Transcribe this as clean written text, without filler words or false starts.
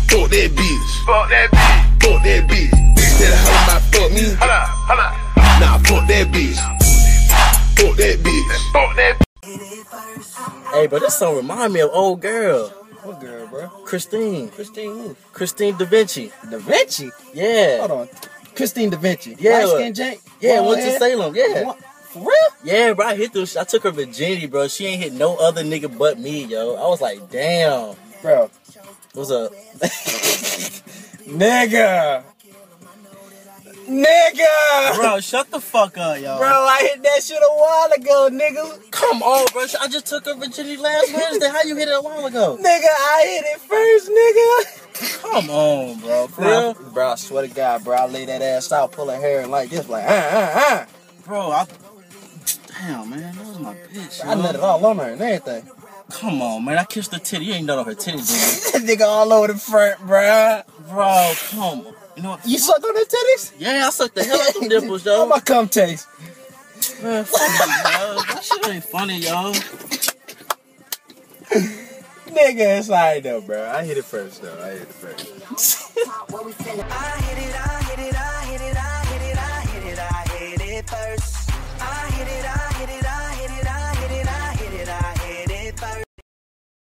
Fuck that bitch. Fuck that bitch. Fuck that bitch. Bitch better holler my fuck me. Holla. Nah, fuck that bitch. Fuck that bitch. Fuck that bitch. Hey, but this song remind me of old girl. What girl, bro? Christine. Christine who? Christine Da Vinci. Da Vinci? Yeah. Hold on. Christine Da Vinci. Yeah. Light skin Jake? Yeah, went to Salem. Yeah. What? For real? Yeah, bro. I took her virginity, bro. She ain't hit no other nigga but me, yo. I was like, damn. Bro. What's up? Nigga. Bro, shut the fuck up, y'all. Bro, I hit that shit a while ago, nigga. Come on, bro. I just took her virginity last Wednesday. How you hit it a while ago? Nigga, I hit it first, nigga. Come on, bro. For real? Bro, I swear to God, bro, I lay that ass out, pull her hair like this, like, Bro, damn, man. That was my bitch, I nutted all on her and everything. Come on, man. I kissed her titty. You ain't nut on her titty, dude. That nigga all over the front, bro. Bro, come on. You know what? You sucked on her titties? Yeah, I sucked the hell out of them nipples, yo. How my cum taste? Man, fuck you, yo. That shit ain't funny, yo. Nigga, it's alright though, bro. I hit it first, though. I hit it first. I hit it,